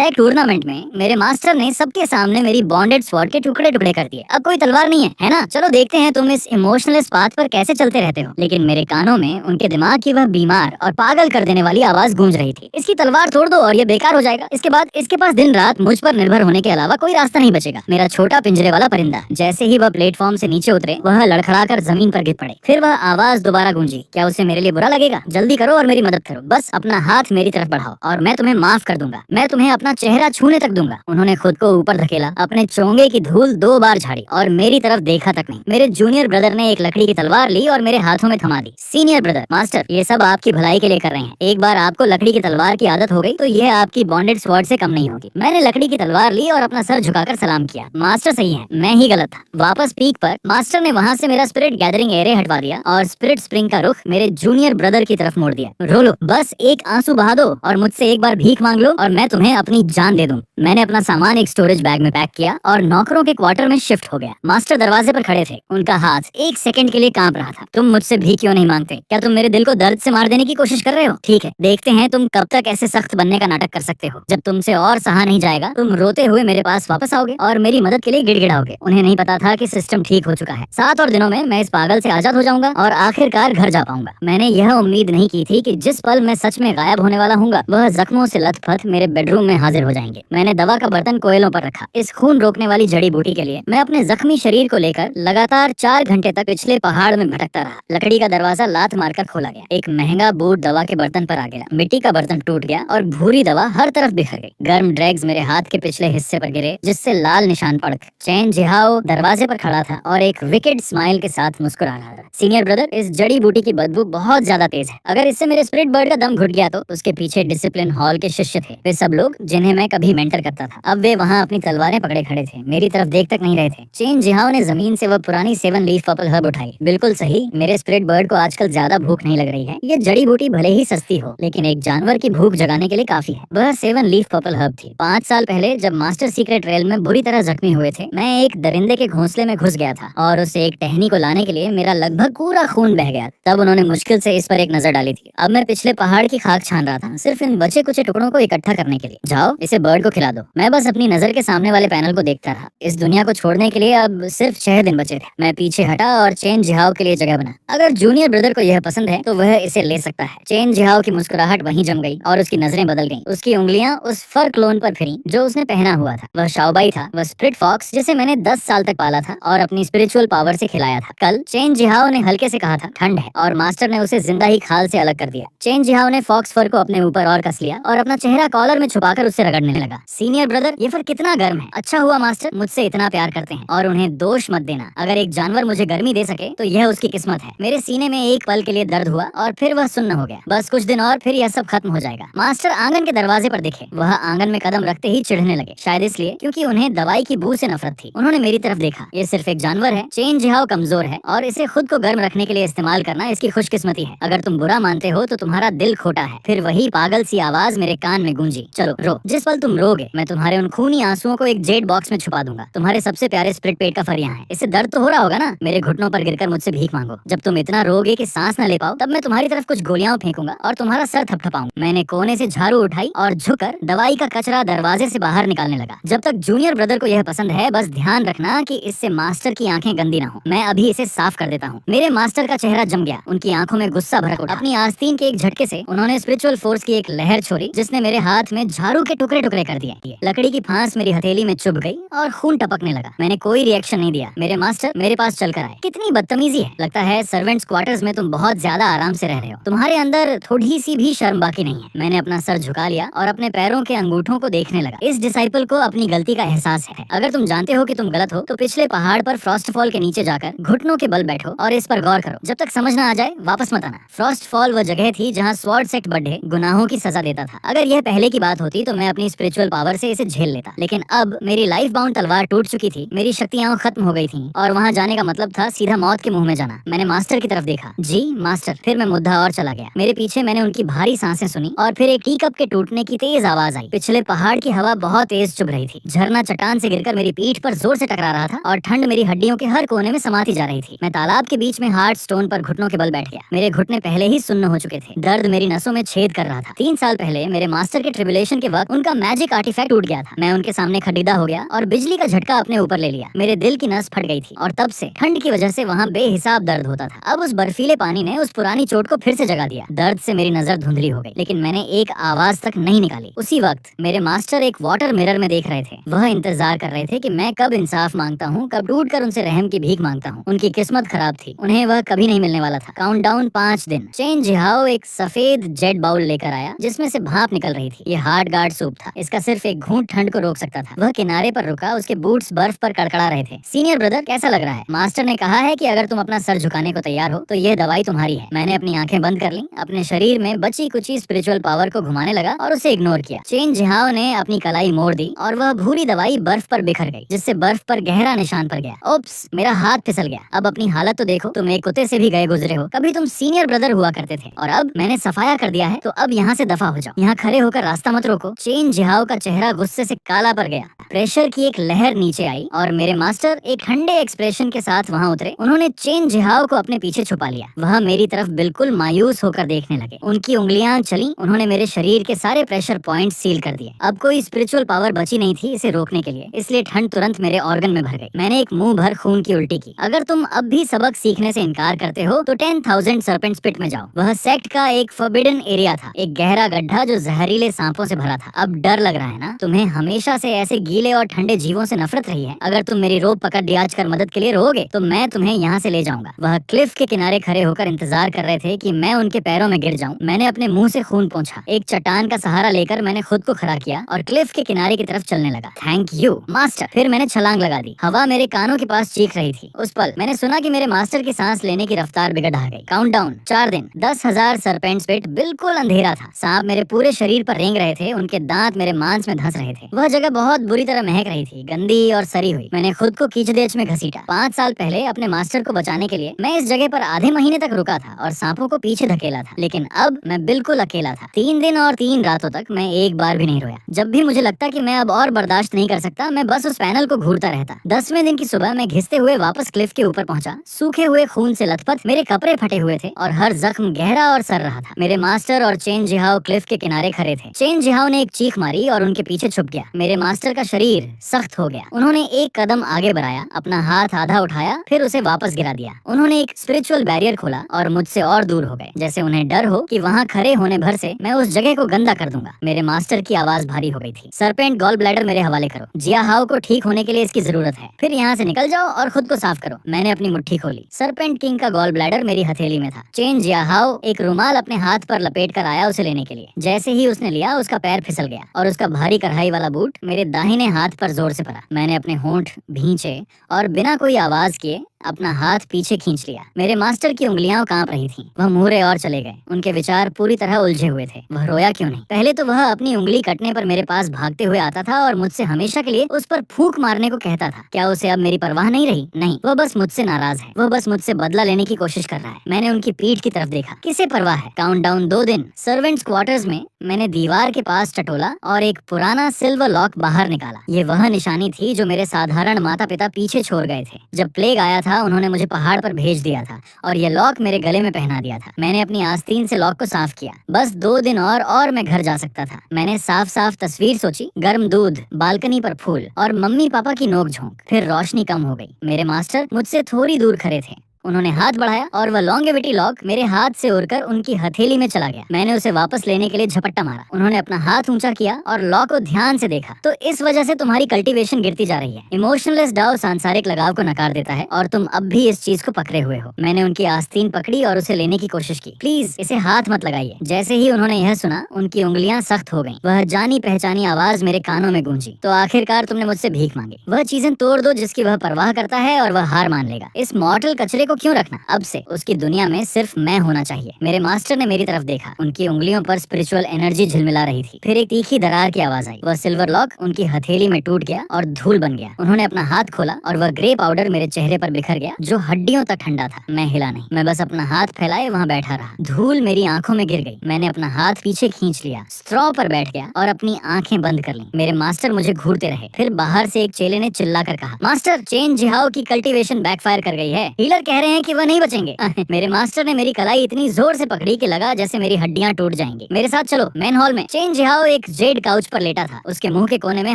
सेक tournament में मेरे master ने सबके सामने मेरी बॉन्डेड स्वॉर्ड के टुकड़े टुकड़े कर दिए। अब कोई तलवार नहीं है ना? चलो देखते हैं तुम इस इमोशनलेस पाथ पर कैसे चलते रहते हो। लेकिन मेरे कानों में उनके दिमाग की वह बीमार और पागल कर देने वाली आवाज गूंज रही थी। इसकी तलवार तोड़ दो और ये बेकार हो जाएगा। इसके बाद इसके पास दिन रात मुझ पर निर्भर होने के अलावा कोई रास्ता नहीं बचेगा। मेरा छोटा पिंजरे वाला परिंदा जैसे ही वह प्लेटफॉर्म से नीचे उतरे, वह लड़खड़ाकर जमीन पर गिर पड़े। फिर वह आवाज दोबारा गूंजी। क्या उसे मेरे लिए बुरा लगेगा? जल्दी करो और मेरी मदद करो। बस अपना हाथ मेरी तरफ बढ़ाओ और मैं तुम्हें माफ कर दूंगा। मैं तुम्हें अपना चेहरा छूने तक दूंगा। उन्होंने खुद को ऊपर धकेला, अपने चोंगे की धूल 2 बार झाड़ी और मेरी तरफ देखा तक नहीं। मेरे जूनियर ब्रदर ने एक लकड़ी की तलवार ली और मेरे हाथों में थमा दी। सीनियर ब्रदर, मास्टर, ये सब आपकी भलाई के लिए कर रहे हैं। एक बार आपको लकड़ी की तलवार की आदत हो गई तो यह आपकी बॉन्डेड स्वॉर्ड से कम नहीं होगी। मैंने लकड़ी की तलवार ली और अपना सर झुकाकर सलाम किया। मास्टर सही है, मैं ही गलत था। वापस पीक पर मास्टर ने वहाँ से मेरा स्पिरिट गैदरिंग एरे हटवा दिया और स्पिरिट स्प्रिंग का रुख मेरे जूनियर ब्रदर की तरफ मोड़ दिया। रो लो, बस एक आंसू बहा दो और मुझसे एक बार भीख मांग लो और मैं तुम्हें अपनी जान दे दूं। मैंने अपना सामान एक स्टोरेज बैग में पैक किया और नौकरों के क्वार्टर में शिफ्ट हो गया। मास्टर दरवाजे पर खड़े थे। उनका हाथ एक सेकंड के लिए कांप रहा था। तुम मुझसे भी क्यों नहीं मांगते? क्या तुम मेरे दिल को दर्द से मार देने की कोशिश कर रहे हो? ठीक है, देखते हैं तुम कब तक ऐसे सख्त बनने का नाटक कर सकते हो। जब तुमसे और सहा नहीं जाएगा, तुम रोते हुए मेरे पास वापस आओगे और मेरी मदद के लिए गिड़गिड़ाओगे। उन्हें नहीं पता था कि सिस्टम ठीक हो चुका है। 7 और दिनों में मैं इस पागल से आजाद हो जाऊंगा और आखिरकार घर जा पाऊंगा। मैंने यह उम्मीद नहीं की थी कि जिस पल मैं सच में गायब होने वाला हूँ, वह जख्मों से लथपथ मेरे बेडरूम में हाजिर हो जाएंगे। मैंने दवा का बर्तन कोयलों पर रखा। इस खून रोकने वाली जड़ी बूटी के लिए मैं अपने जख्मी शरीर को लेकर लगातार 4 घंटे तक पिछले पहाड़ में भटकता रहा। लकड़ी का दरवाजा लात मारकर खोला गया। एक महंगा बूट दवा के बर्तन पर आ गया। मिट्टी का बर्तन टूट गया और भूरी दवा हर तरफ बिखर गई। गर्म ड्रैग्स मेरे हाथ के पिछले हिस्से पर गिरे, जिससे लाल निशान पड़ गए। चैन जिहाओ दरवाजे पर खड़ा था और एक विकेड स्माइल के साथ मुस्कुरा रहा था। सीनियर ब्रदर, इस जड़ी बूटी की बदबू बहुत ज्यादा तेज है। अगर इससे मेरे स्पिरिट बर्ड का दम घुट गया तो उसके पीछे डिसिप्लिन हॉल के शिष्य थे। वे सब लोग जिन्हें मैं कभी मेंटर करता था। अब वे वहाँ अपनी तलवारें पकड़े खड़े थे, मेरी तरफ देख तक नहीं रहे थे। चेन जिहाओ ने जमीन से वह पुरानी 7 लीफ पर्पल हर्ब उठाई। बिल्कुल सही, मेरे स्पिरिट बर्ड को आजकल ज्यादा भूख नहीं लग रही है। ये जड़ी बूटी भले ही सस्ती हो, लेकिन एक जानवर की भूख जगाने के लिए काफी है। वह 7 लीफ पर्पल हर्ब थी। 5 साल पहले जब मास्टर सीक्रेट रेल में बुरी तरह जख्मी हुए थे, मैं एक दरिंदे के घोंसले में घुस गया था और उसे एक टहनी को लाने के लिए मेरा लगभग पूरा खून बह गया। तब उन्होंने मुश्किल से इस पर एक नजर डाली थी। अब मैं पिछले पहाड़ की खाक छान रहा था, सिर्फ इन बचे कुचे टुकड़ों को इकट्ठा करने के लिए। जाओ, इसे बर्ड को खिला दो। मैं बस अपनी नजर के सामने वाले पैनल को देखता रहा। इस दुनिया को छोड़ने के लिए अब सिर्फ 6 दिन बचे थे। मैं पीछे हटा और चेन जिहाओ के लिए जगह बना। अगर जूनियर ब्रदर को यह पसंद है तो वह इसे ले सकता है। चेन जिहाओ की मुस्कुराहट वहीं जम गई और उसकी नजरें बदल गईं। उसकी उंगलियां उस फर क्लोन पर फिरी जो उसने पहना हुआ था। वह शाओबाई था, वह स्प्रिट फॉक्स जिसे मैंने 10 साल तक पाला था और अपनी स्पिरिचुअल पावर से खिलाया था। कल चेन जिहाओ ने हल्के से कहा था ठंड है, और मास्टर ने उसे जिंदा ही खाल से अलग कर दिया। चेन जिहाओ ने फॉक्स फर को अपने ऊपर और कस लिया और अपना चेहरा कॉलर में छुपाकर उससे रगड़ने लगा। सीनियर ब्रदर, ये फर कितना गर्म है। अच्छा हुआ मास्टर मुझसे इतना प्यार करते हैं, और उन्हें दोष मत देना। अगर एक जानवर मुझे गर्मी दे सके तो यह उसकी किस्मत है। मेरे सीने में एक पल के लिए दर्द हुआ और फिर वह सुन्न हो गया। बस कुछ दिन और फिर यह सब खत्म हो जाएगा। मास्टर आंगन के दरवाजे पर दिखे। वह आंगन में कदम रखते ही चिढ़ने लगे, शायद इसलिए क्योंकि उन्हें दवाई की बू से नफरत थी। उन्होंने मेरी तरफ देखा। ये सिर्फ एक जानवर है। चेन जिहाओ कमजोर है और इसे खुद को गर्म रखने के लिए इस्तेमाल करना इसकी खुशकिस्मती है। अगर तुम बुरा मानते हो तो तुम्हारा दिल खोटा है। फिर वही पागल सी आवाज मेरे कान में गूंजी, चलो रो। जिस पल तुम रोगे मैं तुम्हारे उन खूनी आंसुओं को एक जेड बॉक्स में छुपा दूंगा। तुम्हारे सबसे प्यारे स्प्लिट पेट का फर यहाँ है। इससे दर्द तो हो रहा होगा ना? मेरे घुटनों पर गिरकर मुझसे भीख मांगो। जब तुम इतना रोगे कि सांस न ले पाओ, तब मैं तुम्हारी तरफ कुछ गोलियां फेंकूंगा और तुम्हारा सर थपथपाऊंगा। मैंने कोने से झाड़ू उठाई और झुककर दवाई का कचरा दरवाजे से बाहर निकालने लगा। जब तक जूनियर ब्रदर को यह पसंद है, बस ध्यान रखना कि इससे मास्टर की आंखें गंदी ना हो। मैं अभी इसे साफ कर देता हूँ। मेरे मास्टर का चेहरा जम गया। उनकी आंखों में गुस्सा भड़क उठा। अपनी आस्तीन के एक झटके से उन्होंने स्पिरिचुअल फोर्स की एक लहर छोड़ी, जिसने मेरे हाथ में झाड़ू के टुकड़े टुकड़े कर दिए। लकड़ी की फांस मेरी हथेली में चुभ गई और खून टपकने लगा। मैंने कोई रिएक्शन नहीं दिया। मेरे मास्टर मेरे पास चलकर आए। कितनी बदतमीजी है। लगता है सर्वेंट्स क्वार्टर्स में तुम बहुत ज्यादा आराम से रह रहे हो। तुम्हारे अंदर थोड़ी सी भी शर्म बाकी नहीं है। मैंने अपना सर झुका लिया और अपने पैरों के अंगूठों को देखने लगा। इस डिसाइपल को अपनी गलती का एहसास है। अगर तुम जानते हो कि तुम गलत हो तो पिछले पहाड़ पर फ्रॉस्ट फॉल के नीचे जाकर घुटनों के बल बैठो और इस पर गौर करो। जब तक समझ ना आ जाए वापस मत आना। फ्रॉस्ट फॉल वह जगह थी जहाँ स्वॉर्ड सेक्ट बड्ढे गुनाहों की सजा देता था। अगर यह पहले की बात होती तो मैं अपनी स्पिरिचुअल पावर से इसे झेल लेता, लेकिन अब मेरी लाइफ बाउंड तलवार टूट चुकी थी। मेरी शक्तियां खत्म हो गई थी और वहाँ जाने का मतलब था सीधा मौत के मुंह में जाना। मैंने मास्टर की तरफ देखा। जी मास्टर। फिर मैं मुद्दा और चला गया। मेरे पीछे मैंने उनकी भारी सांसें सुनी और फिर एक टी कप के टूटने की तेज आवाज आई। पिछले पहाड़ की हवा बहुत तेज चुभ रही थी। झरना चट्टान से गिरकर मेरी पीठ पर जोर से टकरा रहा था और ठंड मेरी हड्डियों के हर कोने में समाती जा रही थी। मैं तालाब के बीच में हार्ड स्टोन पर घुटनों के बल बैठ गया। मेरे घुटने पहले ही सुन्न हो चुके थे। दर्द मेरी नसों में छेद कर रहा था। 3 साल पहले मेरे मास्टर के ट्रिबुलेशन के वक्त उनका मैजिक आर्टिफैक्ट टूट गया था। मैं उनके सामने खरीदा हो गया और बिजली का झटका अपने ऊपर ले लिया। मेरे दिल की नस फट गई थी और तब से ठंड की वजह से वहाँ बेहिसाब दर्द होता था। अब उस बर्फीले पानी ने उस पुरानी चोट को फिर से जगा दिया। दर्द से मेरी नजर धुंधली हो गई, लेकिन मैंने एक आवाज तक नहीं निकाली। उसी वक्त मेरे मास्टर एक वाटर मिरर में देख रहे थे। वह इंतजार कर रहे थे कि मैं कब इंसाफ मांगता हूँ, कब टूट कर उनसे रहम की भीख मांगता हूँ। उनकी किस्मत खराब थी, उन्हें वह कभी नहीं मिलने वाला था। काउंटडाउन 5 दिन। चेन जिहाओ एक सफेद जेट बाउल लेकर आया जिसमें से भाप निकल रही थी। ये हार्ड गार्ड सूप था। इसका सिर्फ एक घूंट ठंड को रोक सकता था। वह किनारे पर रुका, उसके बूट्स बर्फ पर कड़कड़ा रहे थे। सीनियर ब्रदर, कैसा लग रहा है? मास्टर ने कहा है कि अगर तुम अपना सर झुकाने को तैयार हो तो यह दवाई तुम्हारी है। मैंने अपनी आंखें बंद कर ली, अपने शरीर में बची कुची स्पिरिचुअल पावर को घुमाने लगा और उसे इग्नोर किया। चेन जिहाओ ने अपनी कलाई मोड़ दी और वह भूरी दवाई बर्फ पर बिखर गई, जिससे बर्फ पर गहरा निशान पड़ गया। ओप्स, मेरा हाथ फिसल गया। अब अपनी हालत तो देखो, तुम एक कुत्ते से भी गए गुजरे हो। कभी तुम सीनियर ब्रदर हुआ करते थे और अब मैंने सफाया कर दिया है, तो अब यहाँ से दफा हो जाओ। यहाँ खड़े होकर रास्ता मत रोको। चेन जिहाओ का चेहरा गुस्से से काला पड़ गया। प्रेशर की एक लहर नीचे आई और मेरे मास्टर एक ठंडे एक्सप्रेशन के साथ वहाँ उतरे। उन्होंने चेन जिहाओ को अपने पीछे छुपा लिया। वह मेरी तरफ बिल्कुल मायूस होकर देखने लगे। उनकी उंगलियां चली। उन्होंने मेरे शरीर के सारे प्रेशर पॉइंट सील कर दिए। अब कोई स्पिरिचुअल पावर बची नहीं थी इसे रोकने के लिए, इसलिए ठंड तुरंत मेरे ऑर्गन में भर गई। मैंने एक मुंह भर खून की उल्टी की। अगर तुम अब भी सबक सीखने से इनकार करते हो तो 10,000 सर्पेंट्स पिट में जाओ। वह सेक्ट का एक फॉरबिडन एरिया था, एक गहरा गड्ढा जो जहरीले सांपों से भरा था। अब डर लग रहा है ना? तुम्हें हमेशा से ऐसे गीले और ठंडे जीवों से नफरत रही है। अगर तुम मेरी रोप पकड़ डियाज कर मदद के लिए रोगे तो मैं तुम्हें यहाँ से ले जाऊंगा। वह क्लिफ के किनारे खड़े होकर इंतजार कर रहे थे कि मैं उनके पैरों में गिर जाऊं। मैंने अपने मुंह से खून पोंछा। एक चट्टान का सहारा लेकर मैंने खुद को खड़ा किया और क्लिफ के किनारे की तरफ चलने लगा। Thank you master. फिर मैंने छलांग लगा दी। हवा मेरे कानों के पास चीख रही थी। उस पल मैंने सुना कि मेरे मास्टर की सांस लेने की रफ्तार बिगड़ गई। काउंटडाउन 4 दिन, 10,000 सरपेंट्स पिट। बिल्कुल अंधेरा था। सांप मेरे पूरे शरीर पर रेंग रहे थे। उनके दांत मेरे मांस में धंस रहे थे। वह जगह बहुत बुरी तरह महक रही थी, गंदी और सड़ी हुई। मैंने खुद को कीचड़देच में घसीटा। 5 साल पहले अपने मास्टर को बचाने के लिए मैं इस जगह पर आधे महीने तक रुका था और सांपों को पीछे धकेला था, लेकिन अब मैं बिल्कुल अकेला था। 3 दिन और 3 रातों तक मैं एक बार भी नहीं रोया। जब भी मुझे लगता कि मैं अब और बर्दाश्त नहीं कर सकता, मैं बस उस पैनल को घूरता रहता। 10वें दिन की सुबह मैं घिसते हुए वापस क्लिफ के ऊपर पहुंचा। सूखे हुए खून से लथपथ मेरे कपड़े फटे हुए थे और हर जख्म गहरा और सर रहा था। मेरे मास्टर और चेन जिहाओ क्लिफ के किनारे खड़े थे। चेन जिहाओ ने एक चीख मारी और उनके पीछे छुप गया। मेरे मास्टर का शरीर सख्त हो गया। उन्होंने एक कदम आगे बढ़ाया, अपना हाथ आधा उठाया, फिर उसे वापस गिरा दिया। उन्होंने एक स्पिरिचुअल बैरियर खोला और मुझसे और दूर हो गए, जैसे उन्हें डर हो कि वहाँ खड़े होने भर से मैं उस जगह को गंदा कर दूंगा। मेरे मास्टर की आवाज भारी हो गई थी। सरपेंट गॉल ब्लैडर मेरे हवाले करो। जियाहाओ को ठीक होने के लिए इसकी जरूरत है। फिर यहाँ से निकल जाओ और खुद को साफ करो। मैंने अपनी मुट्ठी खोली। सरपेंट किंग का गॉल ब्लैडर मेरी हथेली में था। चेन जियाहाओ एक रुमाल अपने हाथ पर लपेट कर आया उसे लेने के लिए। जैसे ही उसने लिया, उसका पैर फिसल गया और उसका भारी कढ़ाई वाला बूट मेरे दाहिने हाथ पर जोर से पड़ा। मैंने अपने होंठ भींचे और बिना कोई आवाज किए अपना हाथ पीछे खींच लिया। मेरे मास्टर की उंगलियां कांप रही थीं। वह मुहरे और चले गए। उनके विचार पूरी तरह उलझे हुए थे। वह रोया क्यों नहीं? पहले तो वह अपनी उंगली कटने पर मेरे पास भागते हुए आता था और मुझसे हमेशा के लिए उस पर फूंक मारने को कहता था। क्या उसे अब मेरी परवाह नहीं रही? नहीं, वह बस मुझसे नाराज है। वह बस मुझसे बदला लेने की कोशिश कर रहा है। मैंने उनकी पीठ की तरफ देखा। किसे परवाह है? काउंटडाउन 2 दिन। सर्वेंट्स क्वार्टर्स में मैंने दीवार के पास टटोला और एक पुराना सिल्वर लॉक बाहर निकाला। ये वह निशानी थी जो मेरे साधारण माता पिता पीछे छोड़ गए थे। जब प्लेग आया था, उन्होंने मुझे पहाड़ पर भेज दिया था और ये लॉक मेरे गले में पहना दिया था। मैंने अपनी आस्तीन से लॉक को साफ किया। बस 2 दिन और मैं घर जा सकता था। मैंने साफ साफ तस्वीर सोची, गर्म दूध, बालकनी पर फूल और मम्मी पापा की नोक-झोंक। फिर रोशनी कम हो गई। मेरे मास्टर मुझसे थोड़ी दूर खड़े थे। उन्होंने हाथ बढ़ाया और वह लॉन्गेविटी लॉक मेरे हाथ से उड़कर उनकी हथेली में चला गया। मैंने उसे वापस लेने के लिए झपट्टा मारा। उन्होंने अपना हाथ ऊंचा किया और लॉक को ध्यान से देखा। तो इस वजह से तुम्हारी कल्टीवेशन गिरती जा रही है। इमोशनलेस डाउ सांसारिक लगाव को नकार देता है और तुम अब भी इस चीज को पकड़े हुए हो। मैंने उनकी आस्तीन पकड़ी और उसे लेने की कोशिश की। प्लीज इसे हाथ मत लगाइए। जैसे ही उन्होंने यह सुना, उनकी उंगलियां सख्त हो गईं। वह जानी पहचानी आवाज मेरे कानों में गूंजी। तो आखिरकार तुमने मुझसे भीख मांगी। वह चीजें तोड़ दो जिसकी वह परवाह करता है और वह हार मान लेगा। इस मॉर्टल कचरे को क्यों रखना? अब से उसकी दुनिया में सिर्फ मैं होना चाहिए। मेरे मास्टर ने मेरी तरफ देखा। उनकी उंगलियों पर स्पिरिचुअल एनर्जी झिलमिला रही थी। फिर एक तीखी दरार की आवाज आई। वह सिल्वर लॉक उनकी हथेली में टूट गया और धूल बन गया। उन्होंने अपना हाथ खोला और वह ग्रे पाउडर मेरे चेहरे पर बिखर गया जो हड्डियों तक ठंडा था। मैं हिला नहीं। मैं बस अपना हाथ फैलाए वहाँ बैठा रहा। धूल मेरी आंखों में गिर गई। मैंने अपना हाथ पीछे खींच लिया, स्ट्रॉ पर बैठ गया और अपनी आंखें बंद कर ली। मेरे मास्टर मुझे घूरते रहे। फिर बाहर से एक चेले ने चिल्लाकर कहा, मास्टर, चेन जिहाओ की कल्टीवेशन बैकफायर कर गई है। हीलर कह रहे हैं कि वह नहीं बचेंगे। मेरे मास्टर ने मेरी कलाई इतनी जोर से पकड़ी कि लगा जैसे मेरी हड्डियां टूट जाएंगी। मेरे साथ चलो। मेन हॉल में चेन जिहाओ एक जेड काउच पर लेटा था। उसके मुंह के कोने में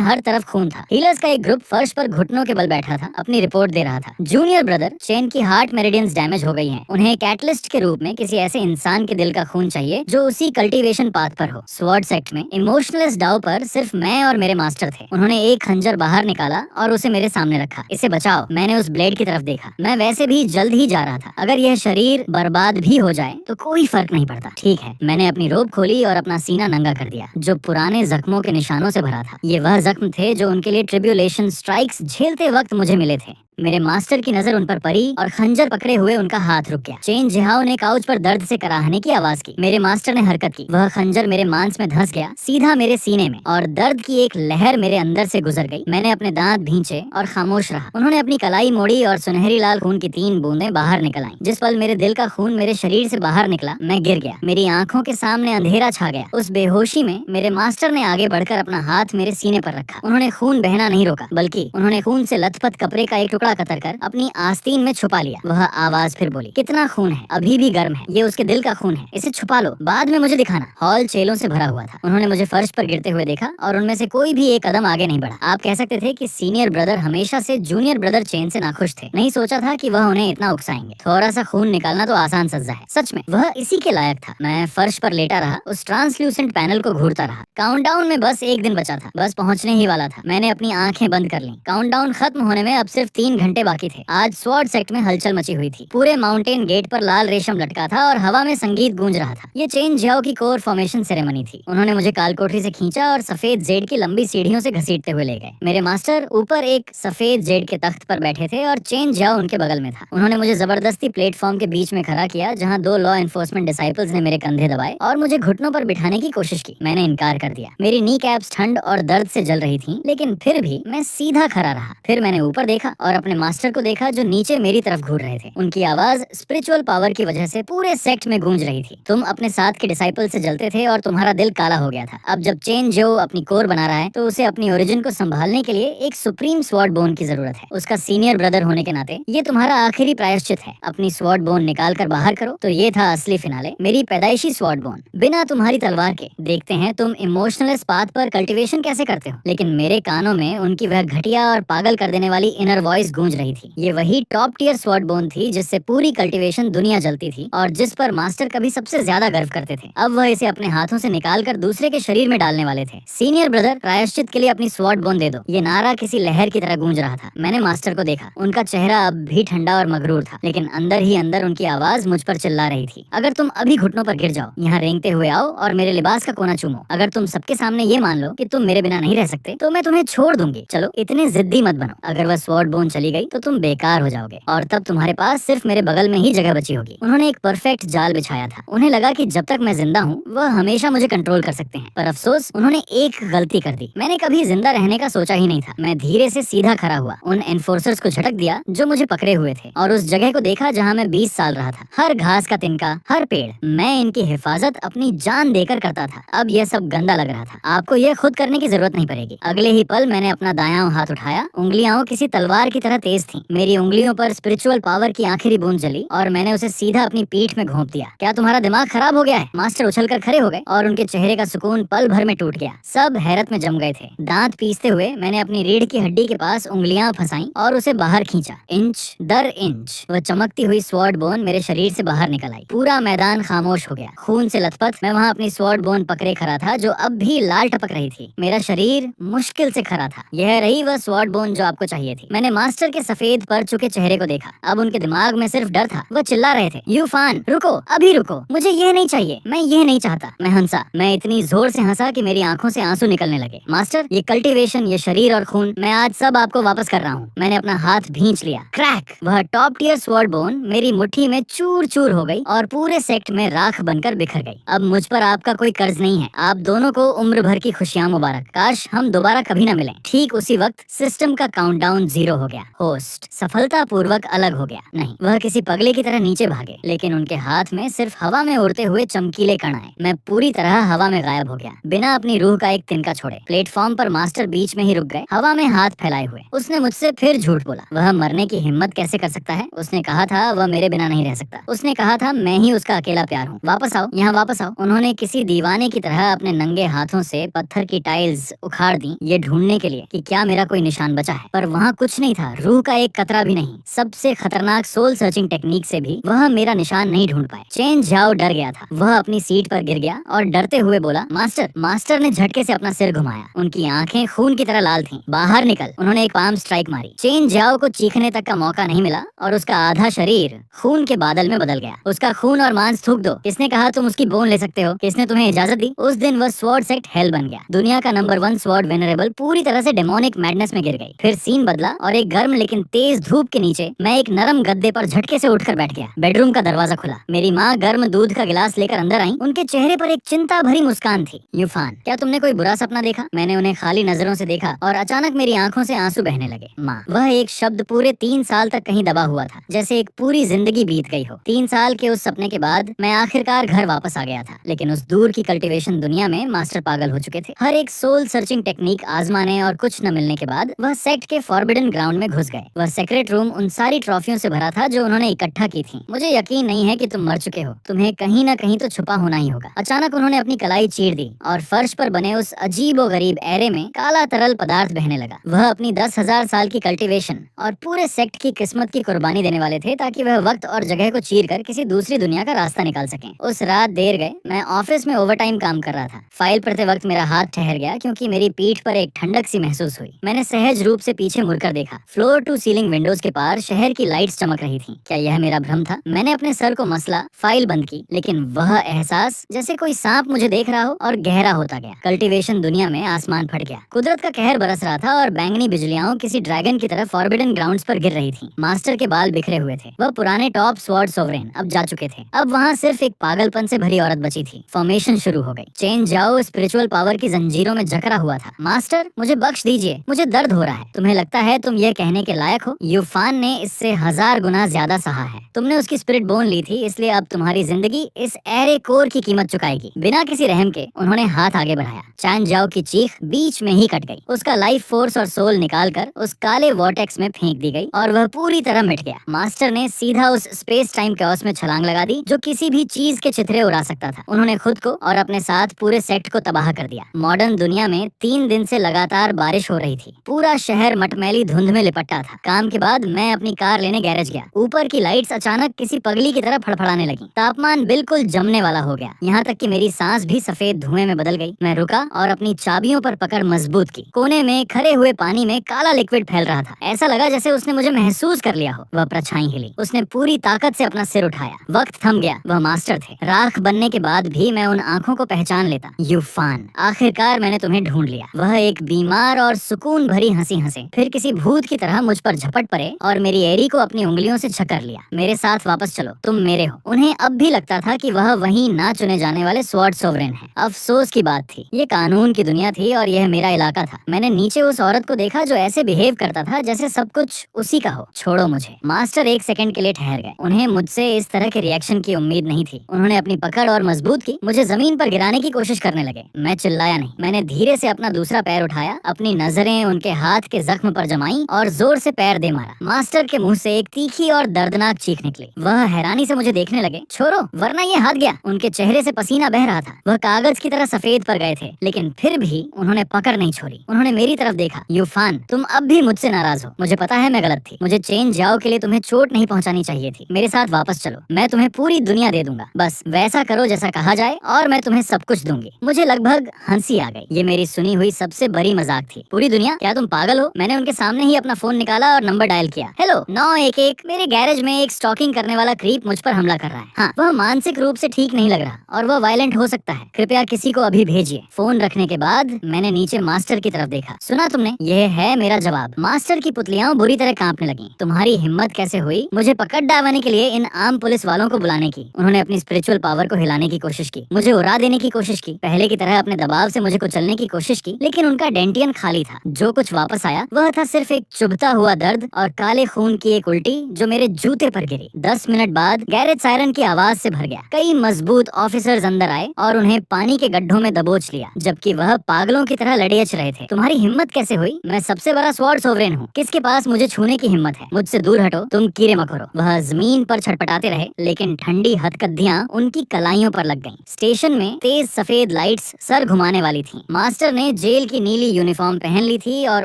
हर तरफ खून था। हीलर्स का एक ग्रुप फर्श पर घुटनों के बल बैठा था, अपनी रिपोर्ट दे रहा था। जूनियर ब्रदर, चेन की हार्ट मेरिडियंस डैमेज हो गई हैं। उन्हें कैटलिस्ट के रूप में किसी ऐसे इंसान के दिल का खून चाहिए जो उसी कल्टीवेशन पाथ पर हो। स्वॉर्ड सेक्ट में इमोशनलेस डाउ पर सिर्फ मैं और मेरे मास्टर थे। उन्होंने एक खंजर बाहर निकाला और उसे मेरे सामने रखा। इसे बचाओ। मैंने उस ब्लेड की तरफ देखा। मैं वैसे भी जल्द ही जा रहा था। अगर यह शरीर बर्बाद भी हो जाए तो कोई फर्क नहीं पड़ता। ठीक है। मैंने अपनी रोब खोली और अपना सीना नंगा कर दिया, जो पुराने जख्मों के निशानों से भरा था। ये वह जख्म थे जो उनके लिए ट्रिब्यूलेशन स्ट्राइक्स झेलते वक्त मुझे मिले थे। मेरे मास्टर की नजर उन पर पड़ी और खंजर पकड़े हुए उनका हाथ रुक गया। चेन जिहाओ ने काउच पर दर्द से कराहने की आवाज की। मेरे मास्टर ने हरकत की। वह खंजर मेरे मांस में धंस गया, सीधा मेरे सीने में, और दर्द की एक लहर मेरे अंदर से गुजर गई। मैंने अपने दांत भींचे और खामोश रहा। उन्होंने अपनी कलाई मोड़ी और सुनहरी लाल खून की 3 बूंदें बाहर निकल आईं। जिस पल मेरे दिल का खून मेरे शरीर से बाहर निकला, मैं गिर गया। मेरी आंखों के सामने अंधेरा छा गया। उस बेहोशी में मेरे मास्टर ने आगे बढ़कर अपना हाथ मेरे सीने पर रखा। उन्होंने खून बहना नहीं रोका, बल्कि उन्होंने खून से लथपथ कपड़े का एक टुकड़ा कतर कर अपनी आस्तीन में छुपा लिया। वह आवाज फिर बोली, कितना खून है, अभी भी गर्म है। ये उसके दिल का खून है, इसे छुपा लो, बाद में मुझे दिखाना। हॉल चेलों से भरा हुआ था। उन्होंने मुझे फर्श पर गिरते हुए देखा और उनमें से कोई भी एक कदम आगे नहीं बढ़ा। आप कह सकते थे कि सीनियर ब्रदर हमेशा से जूनियर ब्रदर चेन से नाखुश थे। नहीं सोचा था कि वह उन्हें इतना उकसाएंगे। थोड़ा सा खून निकालना तो आसान सज्जा है। सच में वह इसी के लायक था। मैं फर्श पर लेटा रहा, उस ट्रांसल्यूसेंट पैनल को घूरता रहा। काउंटडाउन में बस एक दिन बचा था, बस पहुंचने ही वाला था। मैंने अपनी आंखें बंद कर ली। काउंटडाउन खत्म होने में अब सिर्फ 3 घंटे बाकी थे। आज स्वॉर्ड सेक्ट में हलचल मची हुई थी। पूरे माउंटेन गेट पर लाल रेशम लटका था और हवा में संगीत गूंज रहा था। ये चेन जिहाओ की कोर फॉर्मेशन सेरेमनी थी। उन्होंने मुझे कालकोठरी से खींचा और सफेद जेड की लंबी सीढ़ियों से घसीटते हुए ले गए। मेरे मास्टर ऊपर एक सफेद जेड के तख्त पर बैठे थे और चेन जिहाओ उनके बगल में था। उन्होंने मुझे जबरदस्ती प्लेटफॉर्म के बीच में खड़ा किया, जहाँ 2 लॉ एनफोर्समेंट डिसाइपल्स ने मेरे कंधे दबाए और मुझे घुटनों पर बिठाने की कोशिश की। मैंने इनकार कर दिया। मेरी नी कैप्स ठंड और दर्द से जल रही थी, लेकिन फिर भी मैं सीधा खड़ा रहा। फिर मैंने ऊपर देखा और अपने मास्टर को देखा, जो नीचे मेरी तरफ घूर रहे थे। उनकी आवाज स्पिरिचुअल पावर की वजह से पूरे सेक्ट में गूंज रही थी। तुम अपने साथ के डिसाइपल से जलते थे और तुम्हारा दिल काला हो गया था। अब जब चेन जिहाओ अपनी कोर बना रहा है, तो उसे अपनी ओरिजिन को संभालने के लिए एक सुप्रीम स्वॉर्ड बोन की जरूरत है। उसका सीनियर ब्रदर होने के नाते ये तुम्हारा आखिरी प्रायश्चित है। अपनी स्वॉर्ड बोन निकाल कर बाहर करो। तो ये था असली फिनाले, मेरी पैदाइशी स्वॉर्ड बोन, बिना तुम्हारी तलवार के। देखते हैं तुम इमोशनल पाथ पर कल्टीवेशन कैसे करते हो। लेकिन मेरे कानों में उनकी वह घटिया और पागल कर देने वाली इनर वॉइस गूंज रही थी। ये वही टॉप टियर स्वॉर्ड बोन थी जिससे पूरी कल्टीवेशन दुनिया जलती थी और जिस पर मास्टर कभी सबसे ज्यादा गर्व करते थे। अब वह इसे अपने हाथों से निकाल कर दूसरे के शरीर में डालने वाले थे। सीनियर ब्रदर, प्रायश्चित के लिए अपनी स्वॉर्ड बोन दे दो। ये नारा किसी लहर की तरह गूंज रहा था। मैंने मास्टर को देखा। उनका चेहरा अब भी ठंडा और मगरूर था, लेकिन अंदर ही अंदर उनकी आवाज मुझ पर चिल्ला रही थी, अगर तुम अभी घुटनों पर गिर जाओ, यहाँ रेंगते हुए आओ और मेरे लिबास का कोना चूमो। अगर तुम सबके सामने ये मान लो कि तुम मेरे बिना नहीं रह सकते, तो मैं तुम्हें छोड़ दूंगी। चलो, इतने जिद्दी मत बनो। अगर वह स्वॉर्ड बोन चली गई तो तुम बेकार हो जाओगे और तब तुम्हारे पास सिर्फ मेरे बगल में ही जगह बची होगी। उन्होंने एक परफेक्ट जाल बिछाया था। उन्हें लगा कि जब तक मैं जिंदा हूँ, वह हमेशा मुझे कंट्रोल कर सकते हैं। पर अफसोस, उन्होंने एक गलती कर दी। मैंने कभी जिंदा रहने का सोचा ही नहीं था। मैं धीरे से सीधा खड़ा हुआ, उन एनफोर्सर्स को झटक दिया जो मुझे पकड़े हुए थे, और उस जगह को देखा जहाँ मैं 20 साल रहा था। हर घास का तिनका, हर पेड़, मैं इनकी हिफाजत अपनी जान देकर करता था। अब यह सब गंदा लग रहा था। आपको यह खुद करने की जरूरत नहीं पड़ेगी। अगले ही पल मैंने अपना दायां हाथ उठाया। उंगलियां किसी तलवार की तरह तेज थीं। मेरी उंगलियों पर स्पिरिचुअल पावर की आखिरी बूंद जली और मैंने उसे सीधा अपनी पीठ में घोंप दिया। क्या तुम्हारा दिमाग खराब हो गया है? मास्टर उछलकर खड़े हो गए और उनके चेहरे का सुकून पल भर में टूट गया। सब हैरत में जम गए थे। दांत पीसते हुए मैंने अपनी रीढ़ की हड्डी के पास उंगलियां फंसाई और उसे बाहर खींचा, इंच दर इंच। वह चमकती हुई स्वॉर्ड बोन मेरे शरीर से बाहर निकल आई। पूरा मैदान खामोश हो गया। खून से लथपथ मैं वहाँ अपनी स्वॉर्ड बोन पकड़े खड़ा था, जो अब भी लाल टपक रही थी। मेरा शरीर मुश्किल से खड़ा था। यह रही वह स्वॉर्ड बोन जो आपको चाहिए थी। मैंने मास्टर के सफेद पर चुके चेहरे को देखा। अब उनके दिमाग में सिर्फ डर था। वह चिल्ला रहे थे, यूफान रुको, अभी रुको, मुझे यह नहीं चाहिए, मैं यह नहीं चाहता। मैं हंसा। मैं इतनी जोर से हंसा कि मेरी आंखों से आंसू निकलने लगे। मास्टर, ये कल्टीवेशन, ये शरीर और खून, मैं आज सब आपको वापस कर रहा हूँ। मैंने अपना हाथ भींच लिया। क्रैक! वह टॉप टियर स्वॉर्ड बोन मेरी मुट्ठी में चूर चूर हो गई और पूरे सेक्ट में राख बनकर बिखर गई। अब मुझ पर आपका कोई कर्ज नहीं है। आप दोनों को उम्र भर की खुशियां मुबारक। काश हम दोबारा कभी न मिलें। ठीक उसी वक्त सिस्टम का काउंटडाउन 0 हो गया। होस्ट सफलतापूर्वक अलग हो गया। नहीं, वह किसी पगले की तरह नीचे भागे, लेकिन उनके हाथ में सिर्फ हवा में उड़ते हुए चमकीले कण आए। मैं पूरी तरह हवा में गायब हो गया, बिना अपनी रूह का एक तिनका छोड़े। प्लेटफॉर्म पर मास्टर बीच में ही रुक गए, हवा में हाथ फैलाए हुए। उसने मुझसे फिर झूठ बोला। वह मरने की हिम्मत कैसे कर सकता है? उसने कहा था वह मेरे बिना नहीं रह सकता। उसने कहा था मैं ही उसका अकेला प्यार हूँ। वापस आओ, यहाँ वापस आओ। उन्होंने किसी दीवाने की तरह अपने नंगे हाथों से पत्थर की टाइल्स उखाड़ दी, ये ढूंढने के लिए कि क्या मेरा कोई निशान बचा है। पर वहाँ कुछ नहीं था, रूह का एक कतरा भी नहीं। सबसे खतरनाक सोल सर्चिंग टेक्निक से भी वह मेरा निशान नहीं ढूंढ पाए। चेन झाओ डर गया था। वह अपनी सीट पर गिर गया और डरते हुए बोला, मास्टर। मास्टर ने झटके से अपना सिर घुमाया। उनकी आंखें खून की तरह लाल थीं। बाहर निकल। उन्होंने एक पाम स्ट्राइक मारी। चेन झाओ को चीखने तक का मौका नहीं मिला और उसका आधा शरीर खून के बादल में बदल गया। उसका खून और मांस थूक दो। किसने कहा तुम उसकी बोन ले सकते हो? किसने तुम्हें इजाजत दी? उस दिन वह स्वॉर्ड सेक्ट हेल बन गया। दुनिया का नंबर 1 स्वॉर्ड वेनरेबल पूरी तरह से डेमोनिक मैडनेस में गिर गई। फिर सीन बदला और एक गर्म लेकिन तेज धूप के नीचे मैं एक नरम गद्दे पर झटके से उठकर बैठ गया। बेडरूम का दरवाजा खुला। मेरी माँ गर्म दूध का गिलास लेकर अंदर आई। उनके चेहरे पर एक चिंता भरी मुस्कान थी। यूफान, क्या तुमने कोई बुरा सपना देखा? मैंने उन्हें खाली नजरों से देखा और अचानक मेरी आंखों से आंसू बहने लगे। माँ, वह एक शब्द पूरे 3 साल तक कहीं दबा हुआ था, जैसे एक पूरी जिंदगी बीत गई हो। 3 साल के उस सपने के बाद मैं आखिरकार घर वापस आ गया था, लेकिन उस दूर की कल्टीवेशन दुनिया में मास्टर पागल हो चुके थे। हर एक सोल सर्चिंग टेक्निक आजमाने और कुछ न मिलने के बाद वह सेक्ट के फॉरबिडन ग्राउंड में घुस गए। वह सेक्रेट रूम उन सारी ट्रॉफियों से भरा था जो उन्होंने इकट्ठा की थी। मुझे यकीन नहीं है कि तुम मर चुके हो। तुम्हें कहीं न कहीं तो छुपा होना ही होगा। अचानक उन्होंने अपनी कलाई चीर दी और फर्श पर बने उस अजीबो गरीब एरे में काला तरल पदार्थ बहने लगा। वह अपनी 10,000 साल की कल्टीवेशन और पूरे सेक्ट की किस्मत की कुर्बानी देने वाले थे, ताकि वह वक्त और जगह को चीर कर किसी दूसरी दुनिया का रास्ता निकाल सकें। उस रात देर गए। मैं ऑफिस में ओवरटाइम काम कर रहा था। फाइल पढ़ते वक्त मेरा हाथ ठहर गया, क्योंकि मेरी पीठ पर एक ठंडक सी महसूस हुई। मैंने सहज रूप से पीछे मुड़कर देखा। फ्लोर टू सीलिंग विंडोज के पार शहर की लाइट्स चमक रही थीं। क्या यह मेरा भ्रम था? मैंने अपने सर को मसला, फाइल बंद की, लेकिन वह एहसास जैसे कोई सांप मुझे देख रहा हो और गहरा होता गया। कल्टीवेशन दुनिया में आसमान फट गया। कुदरत का कहर बरस रहा था और बैंगनी बिजलियां किसी ड्रैगन की तरह फॉरबिडन ग्राउंड्स पर गिर रही थीं। मास्टर के बाल बिखरे हुए थे। वह पुराने टॉप स्वॉर्ड सोवरेन अब जा चुके थे। अब वहाँ सिर्फ एक पागलपन से भरी औरत बची थी। फॉर्मेशन शुरू हो गई। चेन झाओ स्पिरिचुअल पावर की जंजीरों में जकड़ा हुआ था। मास्टर, मुझे बख्श दीजिए, मुझे दर्द हो रहा है। तुम्हें लगता है तुम यह कहने के लायक हो? यूफान ने इससे 1000 गुना ज्यादा सहा है। तुमने उसकी स्पिरिट बोन ली थी, इसलिए अब तुम्हारी जिंदगी इस एरे कोर की कीमत चुकाएगी। बिना किसी रहम के उन्होंने हाथ आगे बढ़ाया। चैन झाओ की चीख बीच में ही कट गई। उसका लाइफ फोर्स और सोल निकालकर उस काले वॉर्टेक्स में फेंक दी गई और वह पूरी तरह मिट गया। मास्टर ने सीधा उस स्पेस टाइम कैओस में छलांग लगा दी जो किसी भी चीज के चिथड़े उड़ा सकता था। उन्होंने खुद को और अपने साथ पूरे सेक्ट को तबाह कर दिया। मॉडर्न दुनिया में 3 दिन से लगातार बारिश हो रही थी। पूरा शहर मटमैली धुंध में लिपटा था। काम के बाद मैं अपनी कार लेने गैरेज गया। ऊपर की लाइट्स अचानक किसी पगली की तरह फड़फड़ाने लगी। तापमान बिल्कुल जमने वाला हो गया, यहाँ तक कि मेरी सांस भी सफेद धुएं में बदल गई। मैं रुका और अपनी चाबियों पर पकड़ मजबूत की। कोने में खरे हुए पानी में काला लिक्विड फैल रहा था। ऐसा लगा जैसे उसने मुझे महसूस कर लिया हो। वह परछाई हिली। उसने पूरी ताकत से अपना सिर उठाया। वक्त थम गया। वह मास्टर थे। राख बनने के बाद भी मैं उन आंखों को पहचान लेता। यूफान, आखिरकार मैंने तुम्हें ढूंढ लिया। वह एक बीमार और सुकून भरी हंसी हंसे, फिर किसी भूत की तरह मुझ पर झपट पड़े और मेरी एरी को अपनी उंगलियों से छकर लिया। मेरे साथ वापस चलो, तुम मेरे हो। उन्हें अब भी लगता था कि वह वही ना चुने जाने वाले स्वॉर्ड सोवरेन है। अफसोस की बात थी, ये कानून की दुनिया थी और यह मेरा इलाका था। मैंने नीचे उस औरत को देखा जो ऐसे बिहेव करता था जैसे सब कुछ उसी का हो। छोड़ो मुझे। मास्टर एक सेकंड के लिए ठहर गए। उन्हें मुझसे इस तरह के रिएक्शन की उम्मीद नहीं थी। उन्होंने अपनी पकड़ और मजबूत की, मुझे जमीन पर गिराने की कोशिश करने लगे। मैं चिल्लाया नहीं। मैंने धीरे से अपना दूसरा पैर उठाया, अपनी नजरें उनके हाथ के जख्म पर जमाई और जोर से पैर दे मारा। मास्टर के मुंह से एक तीखी और दर्दनाक चीख निकली। वह हैरानी से मुझे देखने लगे। छोड़ो, वरना ये हाथ गया। उनके चेहरे से पसीना बह रहा था। वह कागज की तरह सफेद पर गए थे, लेकिन फिर भी उन्होंने पकड़ नहीं छोड़ी। उन्होंने मेरी तरफ देखा। यूफान, तुम अब भी मुझसे नाराज हो। मुझे पता है मैं गलत थी। मुझे चेन झाओ के लिए तुम्हें चोट नहीं पहुंचानी चाहिए थी। मेरे साथ वापस चलो, मैं तुम्हें पूरी दुनिया दे दूंगा। बस वैसा करो जैसा कहा जाए और मैं तुम्हें सब कुछ दूंगी। मुझे लगभग हंसी आ गई। ये मेरी सुनी हुई सबसे बड़ी मजाक थी। पूरी दुनिया, क्या तुम पागल हो? मैंने उनके सामने ही अपना फोन निकाला और नंबर डायल किया। हेलो 911, मेरे गैरेज में एक स्टॉकिंग करने वाला क्रीप मुझ पर हमला कर रहा है। हाँ, वह मानसिक रूप से ठीक नहीं लग रहा और वह वायलेंट हो सकता है। कृपया किसी को अभी भेजिए। फोन रखने के बाद मैंने नीचे मास्टर की तरफ देखा। सुना तुमने? यह है मेरा जवाब। मास्टर की पुतलियां बुरी तरह कांपने लगी। तुम्हारी हिम्मत कैसे हुई मुझे पकड़ डालने के लिए इन आम पुलिस वालों को बुलाने की? उन्होंने अपनी स्पिरिचुअल पावर को हिलाने की कोशिश की, मुझे उड़ा देने की कोशिश की, पहले की तरह अपने दबाव से मुझे कुचलने की कोशिश की, लेकिन उनका डेंटियन खाली था। जो कुछ वापस आया वह था सिर्फ एक चुभ उभता हुआ दर्द और काले खून की एक उल्टी जो मेरे जूते पर गिरी। 10 मिनट बाद गैरेज सायरन की आवाज से भर गया। कई मजबूत ऑफिसर्स अंदर आए और उन्हें पानी के गड्ढों में दबोच लिया, जबकि वह पागलों की तरह लड़ेच रहे थे। तुम्हारी हिम्मत कैसे हुई? मैं सबसे बड़ा स्वॉर्ड सोवरेन हूँ, किसके पास मुझे छूने की हिम्मत है? मुझसे दूर हटो, तुम कीड़े मकोड़ो। वह जमीन पर छटपटाते रहे, लेकिन ठंडी हथकड़ियां उनकी कलाइयों पर लग गईं। स्टेशन में तेज सफेद लाइट्स सर घुमाने वाली थीं। मास्टर ने जेल की नीली यूनिफॉर्म पहन ली थी और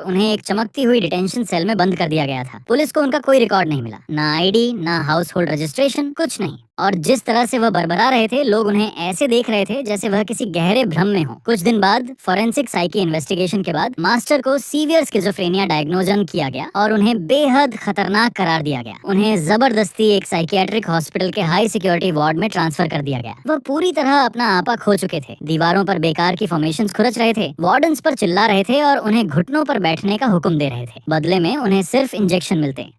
उन्हें एक चमकती हुई डिटेंशन सेल में बंद कर दिया गया था। पुलिस को उनका कोई रिकॉर्ड नहीं मिला, ना आईडी, ना हाउस होल्ड रजिस्ट्रेशन, कुछ नहीं। और जिस तरह से वह बड़बड़ा रहे थे, लोग उन्हें ऐसे देख रहे थे जैसे वह किसी गहरे भ्रम में हो। कुछ दिन बाद फॉरेंसिक साइकी इन्वेस्टिगेशन के बाद मास्टर को सीवियर स्किज़ोफ्रेनिया डायग्नोजन किया गया और उन्हें बेहद खतरनाक करार दिया गया। उन्हें जबरदस्ती एक साइकियाट्रिक हॉस्पिटल के हाई सिक्योरिटी वार्ड में ट्रांसफर कर दिया गया। वह पूरी तरह अपना आपा खो चुके थे। दीवारों पर बेकार की फॉर्मेशंस खुरच रहे थे, वार्डन्स पर चिल्ला रहे थे और उन्हें घुटनों पर बैठने का हुक्म दे रहे थे। बदले में उन्हें सिर्फ इंजेक्शन मिलते।